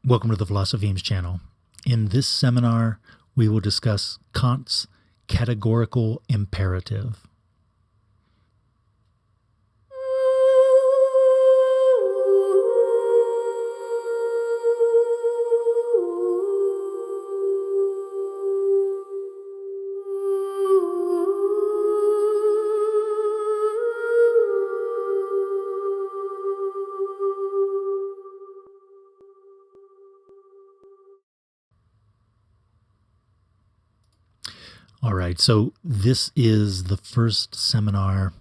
Welcome to the Philosophy Eames channel. In this seminar, we will discuss Kant's Categorical Imperative. All right, so this is the first seminar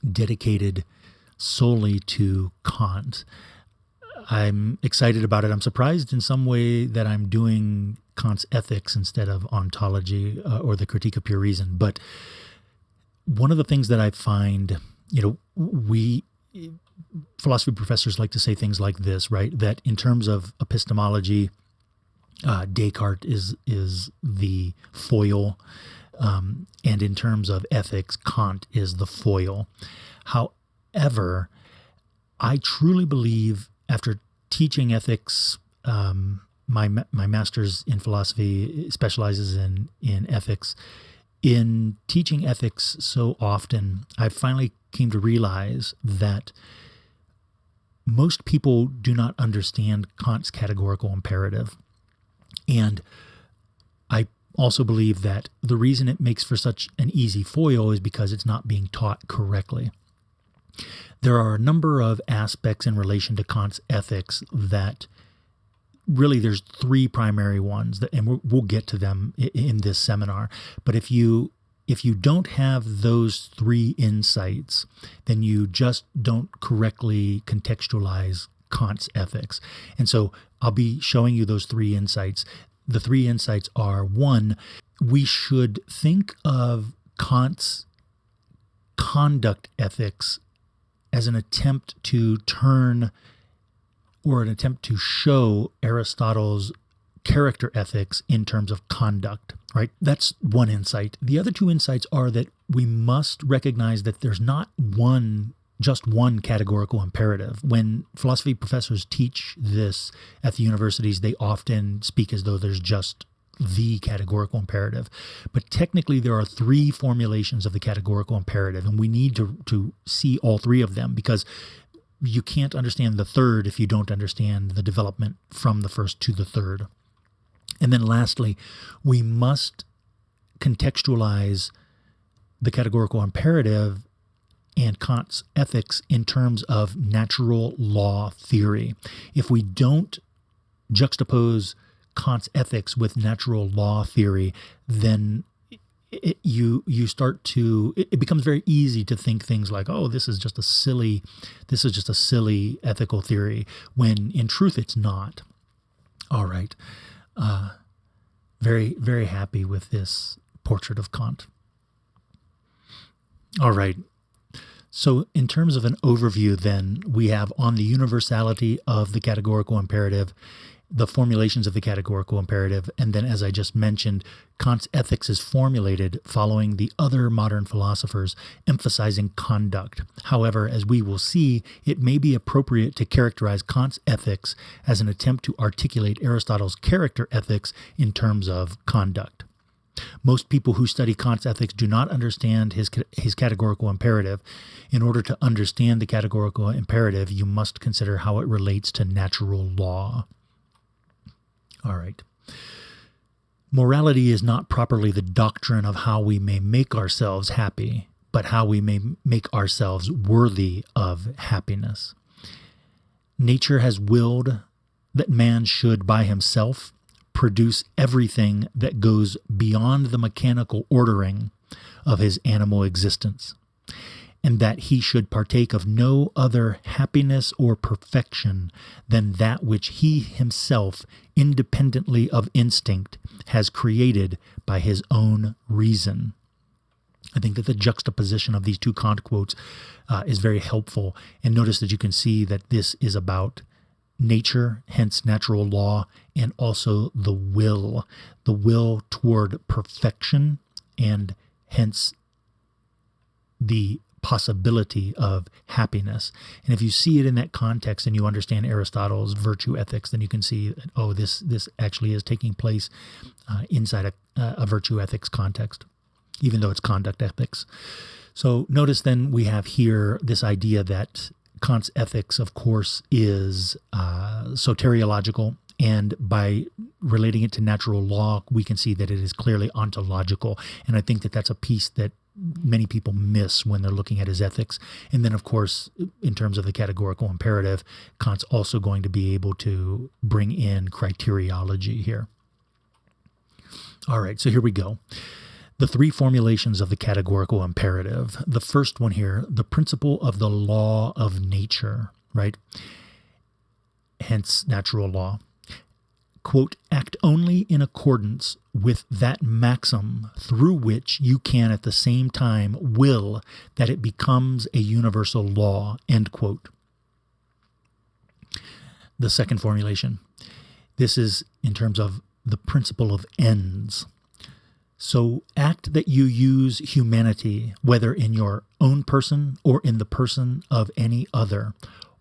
dedicated solely to Kant. I'm excited about it. I'm surprised in some way that I'm doing Kant's ethics instead of ontology or the critique of pure reason. But one of the things that I find, we philosophy professors like to say things like this, right? That in terms of epistemology, Descartes is the foil, and in terms of ethics, Kant is the foil. However, I truly believe, after teaching ethics, my master's in philosophy specializes in ethics. In teaching ethics so often, I finally came to realize that most people do not understand Kant's categorical imperative. And I also believe that the reason it makes for such an easy foil is because it's not being taught correctly. There are a number of aspects in relation to Kant's ethics that really there's three primary ones, and we'll get to them in this seminar. But if you don't have those three insights, then you just don't correctly contextualize Kant's ethics. And so I'll be showing you those three insights. The three insights are: one, we should think of Kant's conduct ethics as an attempt to turn or an attempt to show Aristotle's character ethics in terms of conduct, right? That's one insight. The other two insights are that we must recognize that there's not just one categorical imperative. When philosophy professors teach this at the universities, they often speak as though there's just the categorical imperative. But technically, there are three formulations of the categorical imperative, and we need to see all three of them, because you can't understand the third if you don't understand the development from the first to the third. And then lastly, we must contextualize the categorical imperative and Kant's ethics in terms of natural law theory. If we don't juxtapose Kant's ethics with natural law theory, then it becomes very easy to think things like, oh, this is just a silly ethical theory, when in truth it's not. All right. Very, very happy with this portrait of Kant. All right. So in terms of an overview, then, we have on the universality of the categorical imperative, the formulations of the categorical imperative, and then, as I just mentioned, Kant's ethics is formulated following the other modern philosophers, emphasizing conduct. However, as we will see, it may be appropriate to characterize Kant's ethics as an attempt to articulate Aristotle's character ethics in terms of conduct. Most people who study Kant's ethics do not understand his categorical imperative. In order to understand the categorical imperative, you must consider how it relates to natural law. All right. Morality is not properly the doctrine of how we may make ourselves happy, but how we may make ourselves worthy of happiness. Nature has willed that man should by himself produce everything that goes beyond the mechanical ordering of his animal existence, and that he should partake of no other happiness or perfection than that which he himself, independently of instinct, has created by his own reason. I think that the juxtaposition of these two Kant quotes is very helpful, and notice that you can see that this is about nature, hence natural law, and also the will toward perfection, and hence the possibility of happiness. And if you see it in that context and you understand Aristotle's virtue ethics, then you can see that, oh, this actually is taking place inside a virtue ethics context, even though it's conduct ethics. So notice then we have here this idea that Kant's ethics, of course, is soteriological, and by relating it to natural law, we can see that it is clearly ontological. And I think that that's a piece that many people miss when they're looking at his ethics. And then, of course, in terms of the categorical imperative, Kant's also going to be able to bring in criteriology here. All right, so here we go. The three formulations of the categorical imperative. The first one here, the principle of the law of nature, right? Hence, natural law. Quote, act only in accordance with that maxim through which you can at the same time will that it becomes a universal law, end quote. The second formulation. This is in terms of the principle of ends. So act that you use humanity, whether in your own person or in the person of any other,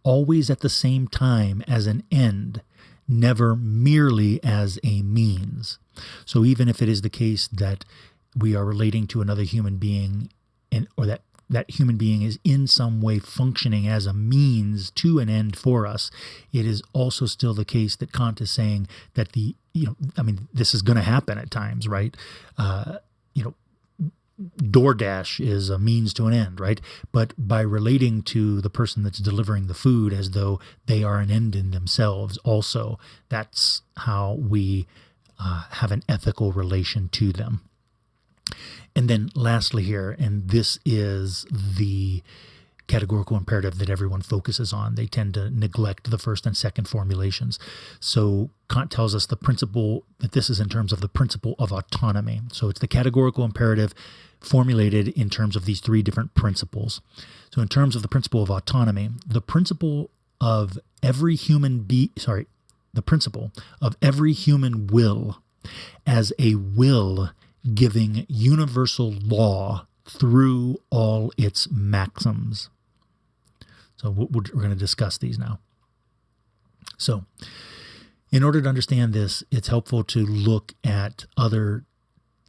always at the same time as an end, never merely as a means. So even if it is the case that we are relating to another human being, or that human being is in some way functioning as a means to an end for us, it is also still the case that Kant is saying that this is going to happen at times, right? DoorDash is a means to an end, right? But by relating to the person that's delivering the food as though they are an end in themselves also, that's how we have an ethical relation to them. And then lastly here, and this is the categorical imperative that everyone focuses on. They tend to neglect the first and second formulations. So Kant tells us the principle, that this is in terms of the principle of autonomy. So it's the categorical imperative formulated in terms of these three different principles. So in terms of the principle of autonomy, the principle of every human will as a will giving universal law through all its maxims. So we're going to discuss these now. So in order to understand this, it's helpful to look at other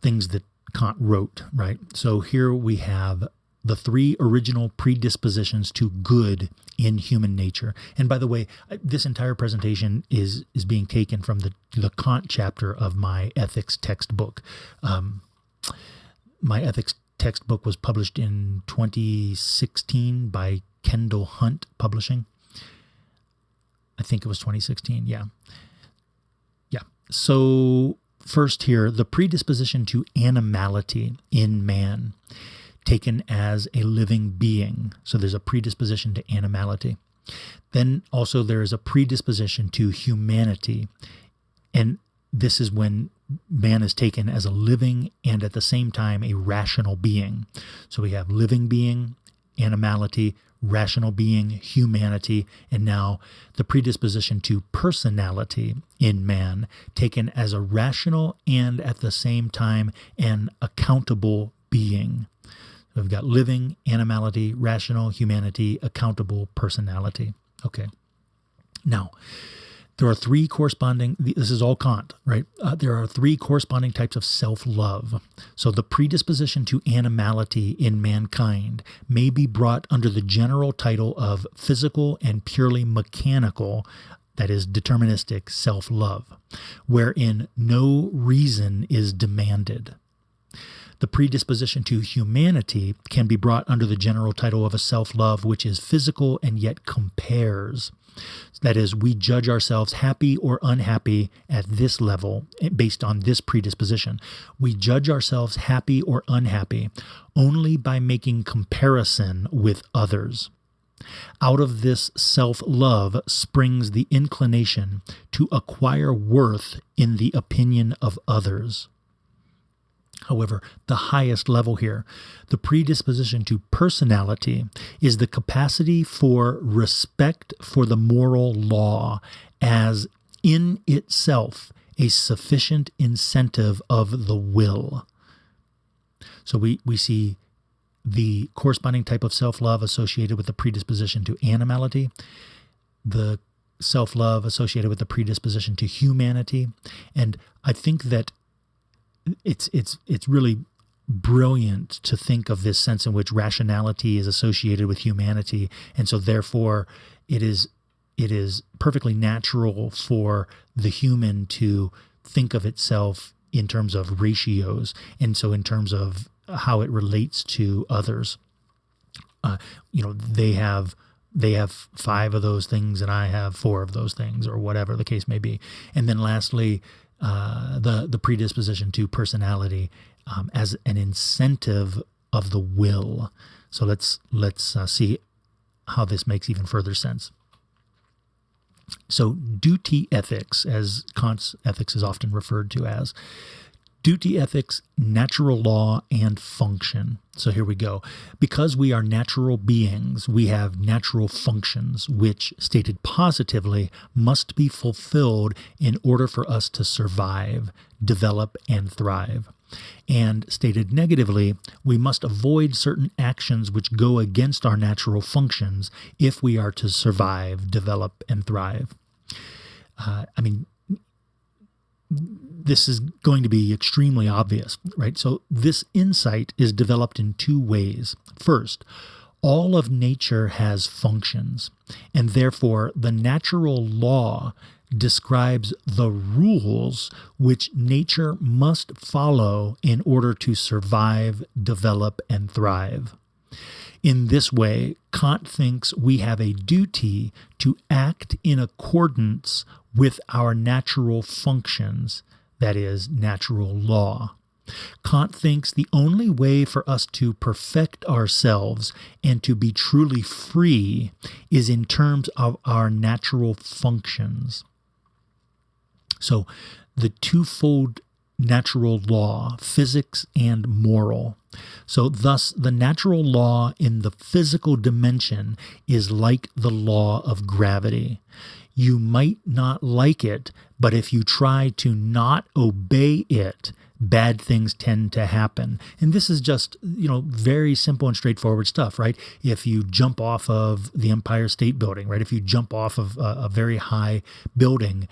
things that Kant wrote, right? So here we have the three original predispositions to good in human nature. And by the way, this entire presentation is being taken from the Kant chapter of my ethics textbook. My ethics textbook was published in 2016 by Kendall Hunt Publishing. I think it was 2016. Yeah. So first here, the predisposition to animality in man, taken as a living being. So there's a predisposition to animality. Then also there is a predisposition to humanity. And this is when man is taken as a living and at the same time a rational being. So we have living being, animality, rational being, humanity, and now the predisposition to personality in man, taken as a rational and at the same time an accountable being. So we've got living, animality, rational, humanity, accountable, personality. Okay. Now, there are three corresponding, this is all Kant, right? There are three corresponding types of self-love. So the predisposition to animality in mankind may be brought under the general title of physical and purely mechanical, that is deterministic self-love, wherein no reason is demanded. The predisposition to humanity can be brought under the general title of a self-love which is physical and yet compares. That is, we judge ourselves happy or unhappy at this level based on this predisposition. We judge ourselves happy or unhappy only by making comparison with others. Out of this self-love springs the inclination to acquire worth in the opinion of others. However, the highest level here, the predisposition to personality, is the capacity for respect for the moral law as in itself a sufficient incentive of the will. So we see the corresponding type of self-love associated with the predisposition to animality, the self-love associated with the predisposition to humanity. And I think that it's really brilliant to think of this sense in which rationality is associated with humanity, and so therefore it is perfectly natural for the human to think of itself in terms of ratios, and so in terms of how it relates to others. They have 5 of those things and I have 4 of those things, or whatever the case may be. And then lastly, the predisposition to personality as an incentive of the will. So let's see how this makes even further sense. So duty ethics, as Kant's ethics is often referred to as, duty ethics, natural law, and function. So here we go. Because we are natural beings, we have natural functions, which, stated positively, must be fulfilled in order for us to survive, develop, and thrive. And stated negatively, we must avoid certain actions which go against our natural functions if we are to survive, develop, and thrive. This is going to be extremely obvious, right? So this insight is developed in 2 ways. First, all of nature has functions, and therefore the natural law describes the rules which nature must follow in order to survive, develop, and thrive. In this way, Kant thinks we have a duty to act in accordance with our natural functions, that is, natural law. Kant thinks the only way for us to perfect ourselves and to be truly free is in terms of our natural functions. So the twofold natural law, physics and moral. So thus the natural law in the physical dimension is like the law of gravity. You might not like it, but if you try to not obey it, bad things tend to happen. And this is just, very simple and straightforward stuff, right? If you jump off of the Empire State Building, right? If you jump off of a very high building,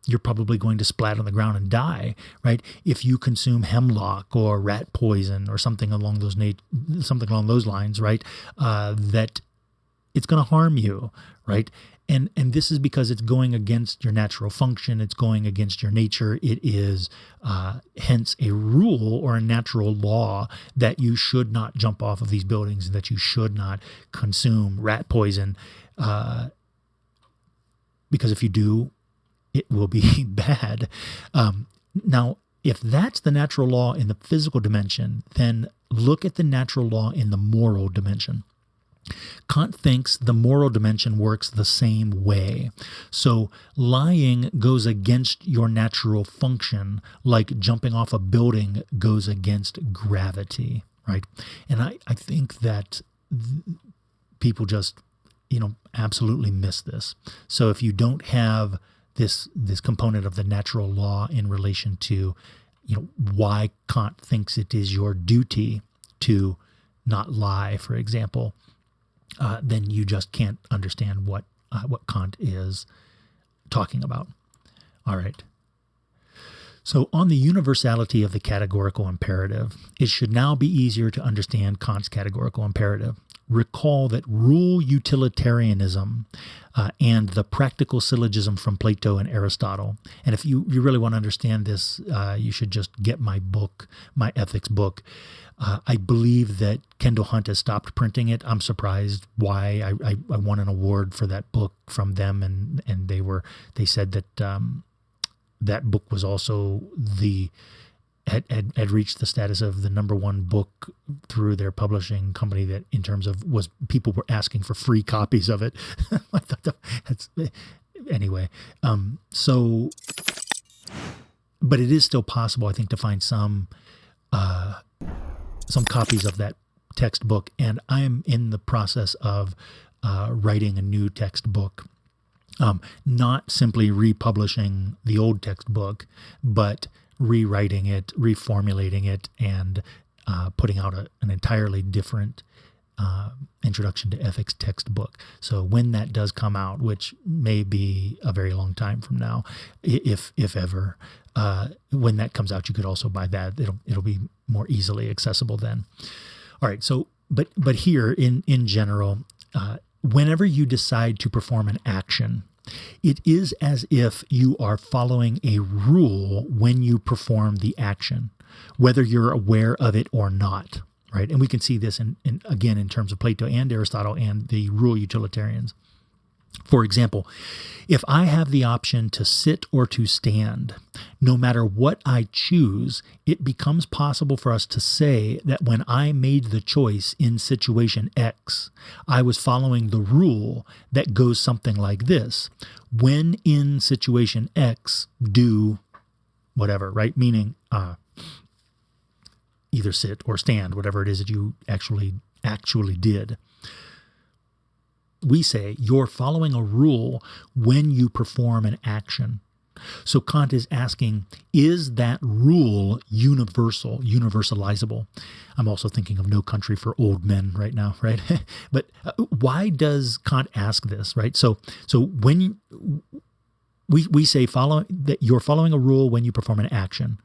you're probably going to splat on the ground and die, right? If you consume hemlock or rat poison or something along those lines, right? That it's going to harm you, right? And this is because it's going against your natural function. It's going against your nature. It is hence a rule or a natural law that you should not jump off of these buildings and that you should not consume rat poison, because if you do, it will be bad. Now, if that's the natural law in the physical dimension, then look at the natural law in the moral dimension. Kant thinks the moral dimension works the same way. So lying goes against your natural function, like jumping off a building goes against gravity, right? And I think that people just, absolutely miss this. So if you don't have this component of the natural law in relation to, why Kant thinks it is your duty to not lie, for example, then you just can't understand what Kant is talking about. All right. So on the universality of the categorical imperative, it should now be easier to understand Kant's categorical imperative. Recall that rule utilitarianism and the practical syllogism from Plato and Aristotle. And if you really want to understand this, you should just get my book, my ethics book. I believe that Kendall Hunt has stopped printing it. I'm surprised why. I won an award for that book from them, and they said that that book was also had reached the status of the #1 book through their publishing company, that in terms of people were asking for free copies of it. I thought that's anyway. But it is still possible, I think, to find some copies of that textbook, and I am in the process of writing a new textbook. Not simply republishing the old textbook, but rewriting it, reformulating it, and putting out an entirely different introduction to ethics textbook. So when that does come out, which may be a very long time from now, if ever, when that comes out, you could also buy that. It'll be more easily accessible then. All right. So, but here in general, whenever you decide to perform an action, it is as if you are following a rule when you perform the action, whether you're aware of it or not, right? And we can see this again in terms of Plato and Aristotle and the rule utilitarians. For example, if I have the option to sit or to stand, no matter what I choose, it becomes possible for us to say that when I made the choice in situation X, I was following the rule that goes something like this. When in situation X, do whatever, right? Meaning either sit or stand, whatever it is that you actually did. We say you're following a rule when you perform an action. So Kant is asking, is that rule universal, universalizable? I'm also thinking of No Country for Old Men right now, right? But why does Kant ask this, right? So when we say that you're following a rule when you perform an action,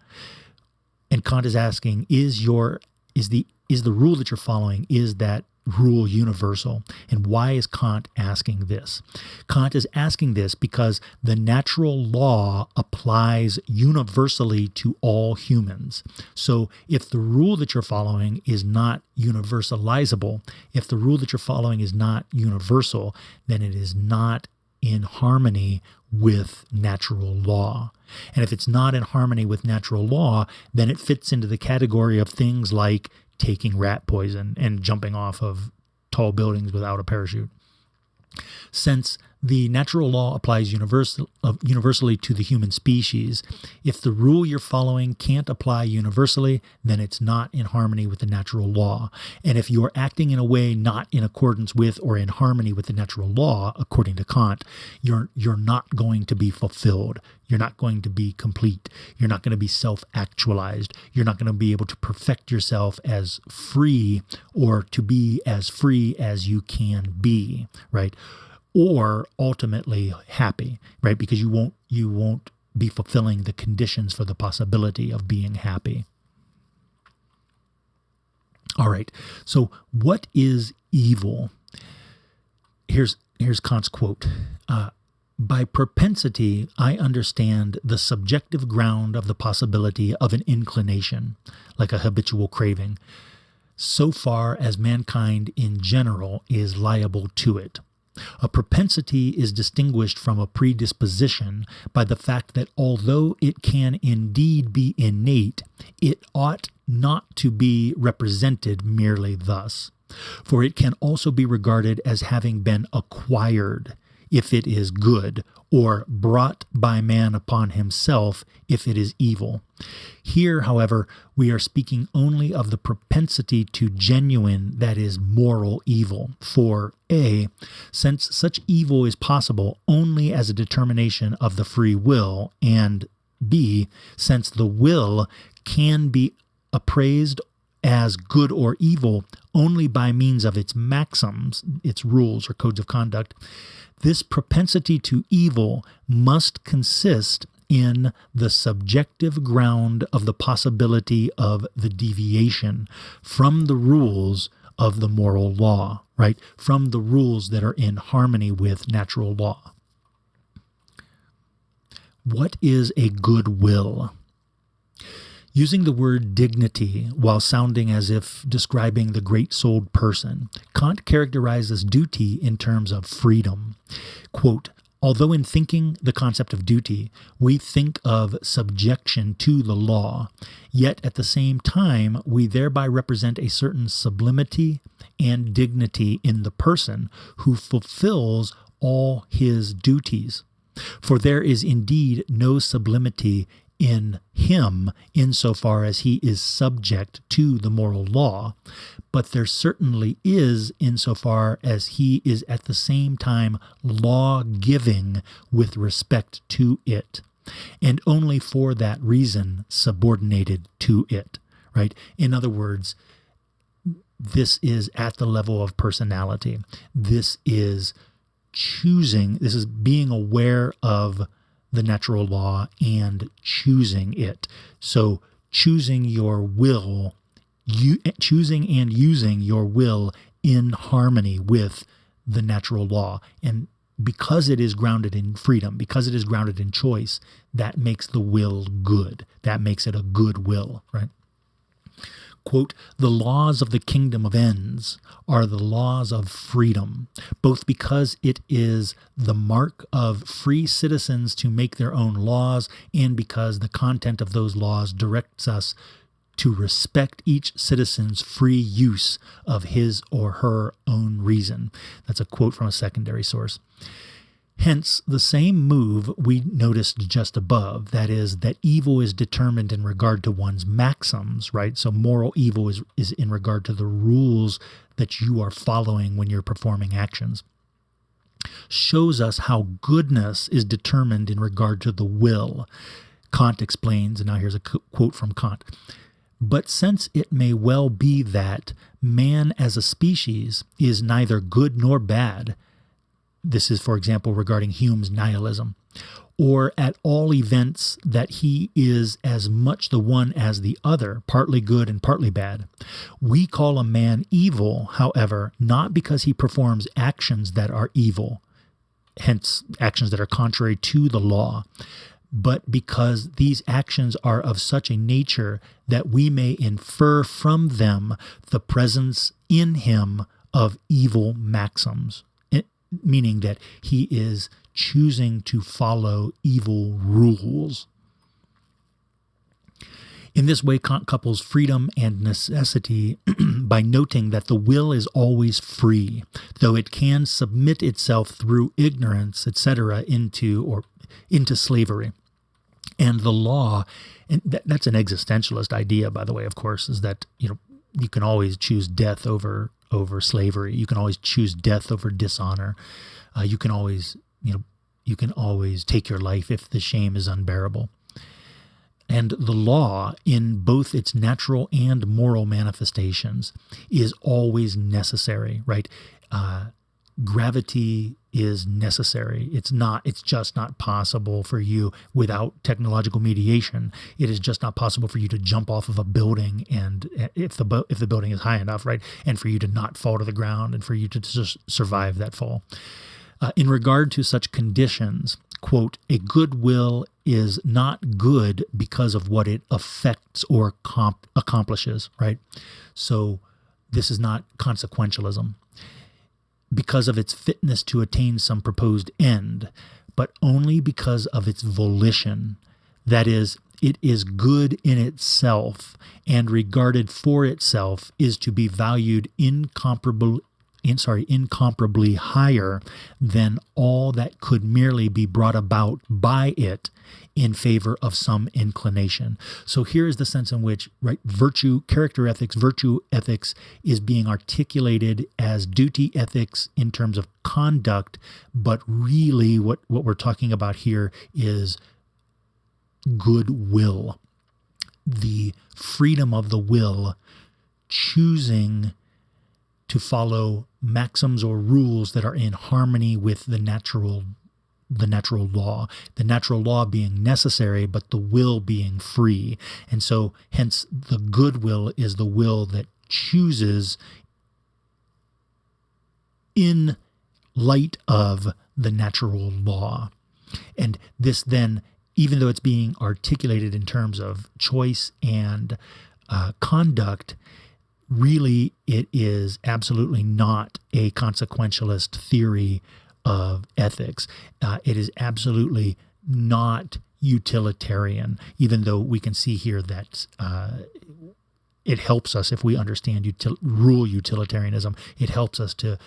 and Kant is asking, is the rule that you're following, is that rule universal? And why is Kant asking this? Kant is asking this because the natural law applies universally to all humans. So if the rule that you're following is not universalizable, if the rule that you're following is not universal, then it is not in harmony with natural law. And if it's not in harmony with natural law, then it fits into the category of things like taking rat poison and jumping off of tall buildings without a parachute. Since the natural law applies universally to the human species, if the rule you're following can't apply universally, then it's not in harmony with the natural law. And if you're acting in a way not in accordance with or in harmony with the natural law, according to Kant, you're not going to be fulfilled. You're not going to be complete. You're not going to be self-actualized. You're not going to be able to perfect yourself as free or to be as free as you can be, right? Or ultimately happy, right? Because you won't be fulfilling the conditions for the possibility of being happy. All right. So what is evil? Here's Kant's quote. By propensity, I understand the subjective ground of the possibility of an inclination, like a habitual craving, so far as mankind in general is liable to it. A propensity is distinguished from a predisposition by the fact that although it can indeed be innate, it ought not to be represented merely thus, for it can also be regarded as having been acquired if it is good, or brought by man upon himself if it is evil. Here, however, we are speaking only of the propensity to genuine, that is, moral evil. For A, since such evil is possible only as a determination of the free will, and B, since the will can be appraised as good or evil only by means of its maxims, its rules or codes of conduct, this propensity to evil must consist in the subjective ground of the possibility of the deviation from the rules of the moral law, right? From the rules that are in harmony with natural law. What is a good will? Using the word dignity while sounding as if describing the great-souled person, Kant characterizes duty in terms of freedom. Quote, although in thinking the concept of duty, we think of subjection to the law, yet at the same time we thereby represent a certain sublimity and dignity in the person who fulfills all his duties. For there is indeed no sublimity in him insofar as he is subject to the moral law, but there certainly is insofar as he is at the same time law-giving with respect to it, and only for that reason subordinated to it, right? In other words, this is at the level of personality. This is choosing, this is being aware of the natural law and choosing it. So choosing your will, choosing and using your will in harmony with the natural law. And because it is grounded in freedom, because it is grounded in choice, that makes the will good. That makes it a good will, right? Quote, "The laws of the kingdom of ends are the laws of freedom, both because it is the mark of free citizens to make their own laws, and because the content of those laws directs us to respect each citizen's free use of his or her own reason." That's a quote from a secondary source. Hence, the same move we noticed just above, that is, that evil is determined in regard to one's maxims, right? So moral evil is in regard to the rules that you are following when you're performing actions, shows us how goodness is determined in regard to the will. Kant explains, and now here's a quote from Kant, "But since it may well be that man as a species is neither good nor bad," this is, for example, regarding Hume's nihilism, "or at all events that he is as much the one as the other, partly good and partly bad. We call a man evil, however, not because he performs actions that are evil, hence actions that are contrary to the law, but because these actions are of such a nature that we may infer from them the presence in him of evil maxims," meaning that he is choosing to follow evil rules. In this way, Kant couples freedom and necessity by noting that the will is always free, though it can submit itself through ignorance, etc., into slavery. And the law, and that's an existentialist idea, by the way, of course, is that you can always choose death over slavery. You can always choose death over dishonor. You can always take your life if the shame is unbearable. And the law, in both its natural and moral manifestations, is always necessary, right? Gravity is necessary. It's just not possible for you without technological mediation. It is just not possible for you to jump off of a building, and if the building is high enough, right, and for you to not fall to the ground and for you to just survive that fall. In regard to such conditions, quote, "A good will is not good because of what it affects or accomplishes," right? So this is not consequentialism. "Because of its fitness to attain some proposed end, but only because of its volition. That is, it is good in itself, and regarded for itself is to be valued incomparably higher than all that could merely be brought about by it in favor of some inclination." So here is the sense in which, right, virtue ethics is being articulated as duty ethics in terms of conduct, but really what we're talking about here is goodwill. The freedom of the will, choosing to follow maxims or rules that are in harmony with the natural law. The natural law being necessary, but the will being free. And so, hence, the good will is the will that chooses in light of the natural law. And this then, even though it's being articulated in terms of choice and conduct, really, it is absolutely not a consequentialist theory of ethics. It is absolutely not utilitarian, even though we can see here that it helps us if we understand rule utilitarianism. It helps us to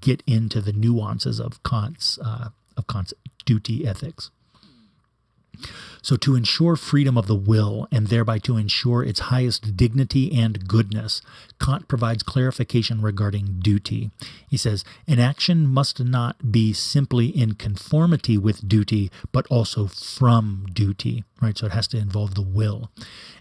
get into the nuances of Kant's duty ethics. So to ensure freedom of the will, and thereby to ensure its highest dignity and goodness, Kant provides clarification regarding duty. He says, an action must not be simply in conformity with duty, but also from duty, right? So it has to involve the will.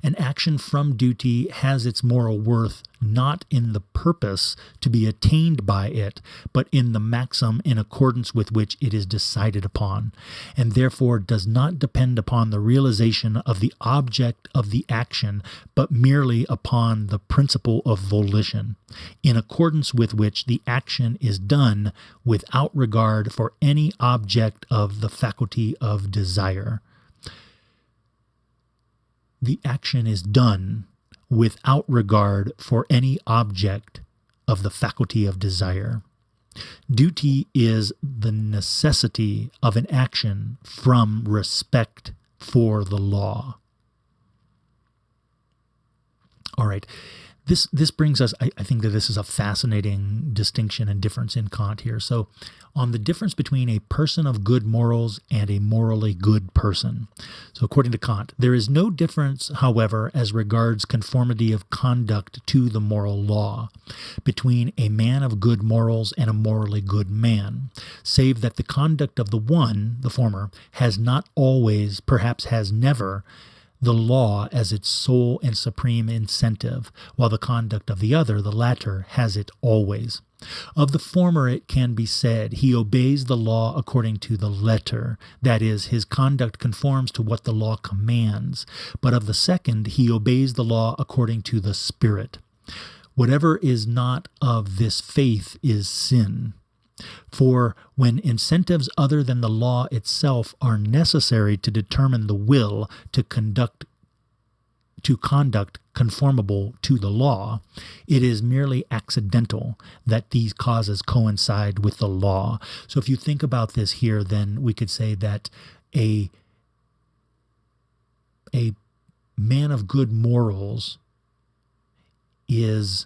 An action from duty has its moral worth not in the purpose to be attained by it, but in the maxim in accordance with which it is decided upon, and therefore does not depend upon the realization of the object of the action, but merely upon the principle of volition, in accordance with which the action is done without regard for any object of the faculty of desire. The action is done without regard for any object of the faculty of desire. Duty is the necessity of an action from respect for the law. All right. This brings us, I think that this is a fascinating distinction and difference in Kant here. So on the difference between a person of good morals and a morally good person. So according to Kant, there is no difference, however, as regards conformity of conduct to the moral law between a man of good morals and a morally good man, save that the conduct of the one, the former, has not always, perhaps has never, the law as its sole and supreme incentive, while the conduct of the other, the latter, has it always. Of the former it can be said, he obeys the law according to the letter, that is, his conduct conforms to what the law commands, but of the second he obeys the law according to the spirit. Whatever is not of this faith is sin. For when incentives other than the law itself are necessary to determine the will to conduct conformable to the law, it is merely accidental that these causes coincide with the law. So if you think about this here, then we could say that a man of good morals is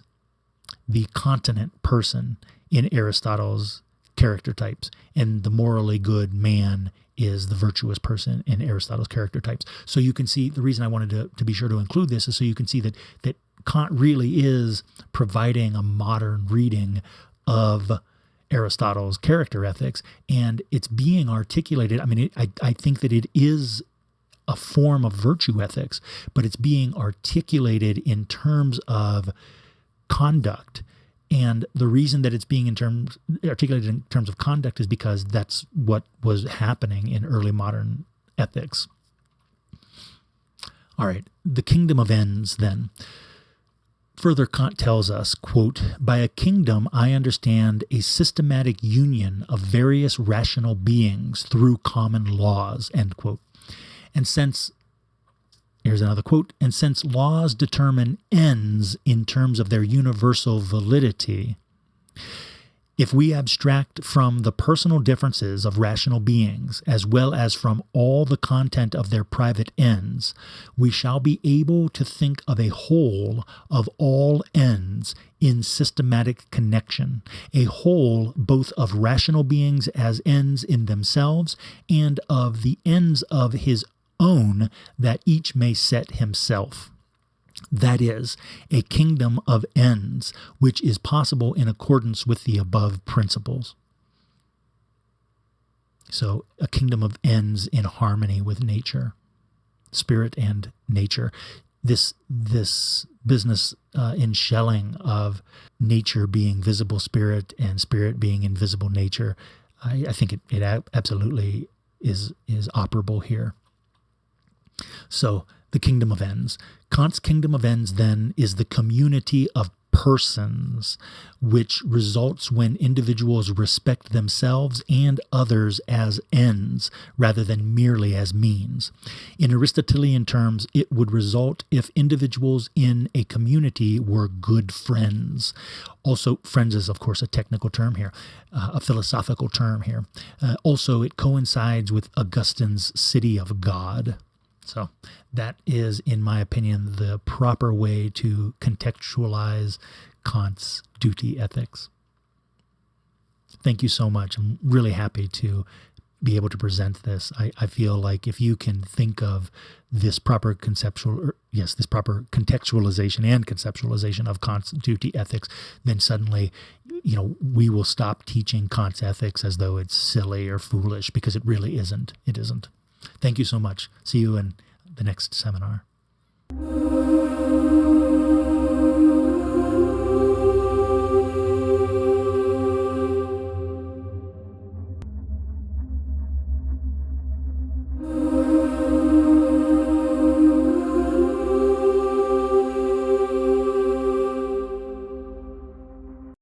the continent person in Aristotle's character types, and the morally good man is the virtuous person in Aristotle's character types. So you can see, the reason I wanted to be sure to include this is so you can see that Kant really is providing a modern reading of Aristotle's character ethics, and it's being articulated. I mean, I think that it is a form of virtue ethics, but it's being articulated in terms of conduct. And the reason that it's being articulated in terms of conduct is because that's what was happening in early modern ethics. All right, the kingdom of ends then. Further, Kant tells us, quote, by a kingdom I understand a systematic union of various rational beings through common laws, end quote. And since Here's another quote, and since laws determine ends in terms of their universal validity, if we abstract from the personal differences of rational beings, as well as from all the content of their private ends, we shall be able to think of a whole of all ends in systematic connection, a whole both of rational beings as ends in themselves and of the ends of his own that each may set himself. That is, a kingdom of ends, which is possible in accordance with the above principles. So, a kingdom of ends in harmony with nature, spirit and nature. This business in Schelling of nature being visible spirit and spirit being invisible nature, I think it absolutely is operable here. So, the kingdom of ends. Kant's kingdom of ends, then, is the community of persons, which results when individuals respect themselves and others as ends rather than merely as means. In Aristotelian terms, it would result if individuals in a community were good friends. Also, friends is, of course, a technical term here, a philosophical term here. Also, it coincides with Augustine's city of God. So that is, in my opinion, the proper way to contextualize Kant's duty ethics. Thank you so much. I'm really happy to be able to present this. I feel like if you can think of this proper this proper contextualization and conceptualization of Kant's duty ethics, then suddenly, we will stop teaching Kant's ethics as though it's silly or foolish, because it really isn't. It isn't. Thank you so much. See you in the next seminar.